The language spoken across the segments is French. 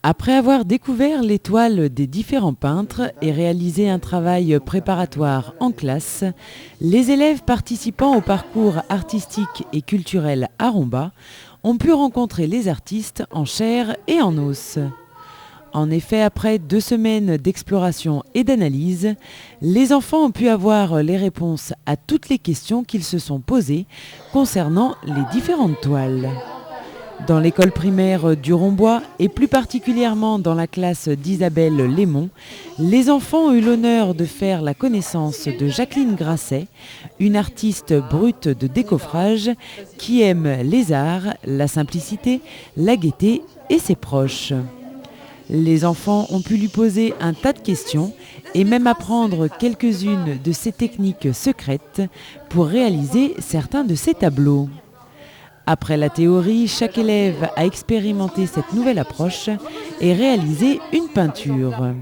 Après avoir découvert les toiles des différents peintres et réalisé un travail préparatoire en classe, les élèves participant au parcours artistique et culturel à Romba ont pu rencontrer les artistes en chair et en os. En effet, après 2 semaines d'exploration et d'analyse, les enfants ont pu avoir les réponses à toutes les questions qu'ils se sont posées concernant les différentes toiles. Dans l'école primaire du Rombois et plus particulièrement dans la classe d'Isabelle Lémon, les enfants ont eu l'honneur de faire la connaissance de Jacqueline Grasset, une artiste brute de décoffrage qui aime les arts, la simplicité, la gaieté et ses proches. Les enfants ont pu lui poser un tas de questions et même apprendre quelques-unes de ses techniques secrètes pour réaliser certains de ses tableaux. Après la théorie, chaque élève a expérimenté cette nouvelle approche et réalisé une peinture.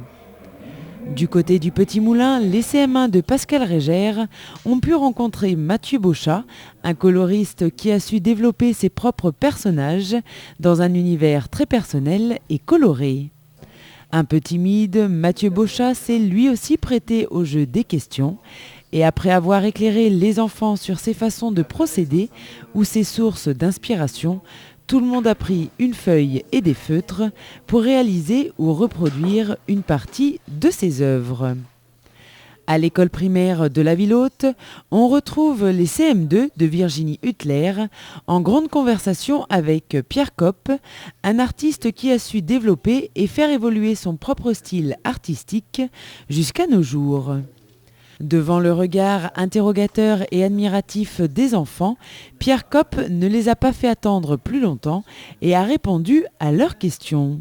Du côté du Petit Moulin, les CM1 de Pascal Régère ont pu rencontrer Mathieu Beauchat, un coloriste qui a su développer ses propres personnages dans un univers très personnel et coloré. Un peu timide, Mathieu Beauchat s'est lui aussi prêté au jeu des questions et après avoir éclairé les enfants sur ses façons de procéder ou ses sources d'inspiration, tout le monde a pris une feuille et des feutres pour réaliser ou reproduire une partie de ses œuvres. À l'école primaire de la Ville-Haute, on retrouve les CM2 de Virginie Huttler en grande conversation avec Pierre Kopp, un artiste qui a su développer et faire évoluer son propre style artistique jusqu'à nos jours. Devant le regard interrogateur et admiratif des enfants, Pierre Kopp ne les a pas fait attendre plus longtemps et a répondu à leurs questions.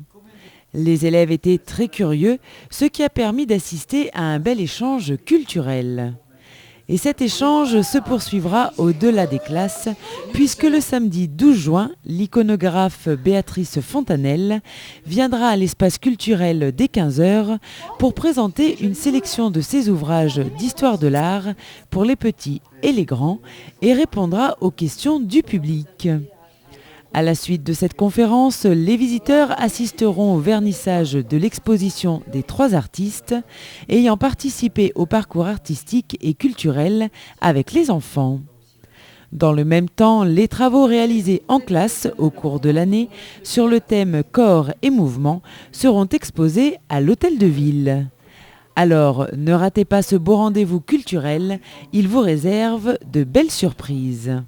Les élèves étaient très curieux, ce qui a permis d'assister à un bel échange culturel. Et cet échange se poursuivra au-delà des classes, puisque le samedi 12 juin, l'iconographe Béatrice Fontanelle viendra à l'espace culturel dès 15 h pour présenter une sélection de ses ouvrages d'histoire de l'art pour les petits et les grands et répondra aux questions du public. À la suite de cette conférence, les visiteurs assisteront au vernissage de l'exposition des 3 artistes ayant participé au parcours artistique et culturel avec les enfants. Dans le même temps, les travaux réalisés en classe au cours de l'année sur le thème corps et mouvement seront exposés à l'Hôtel de Ville. Alors, ne ratez pas ce beau rendez-vous culturel, il vous réserve de belles surprises.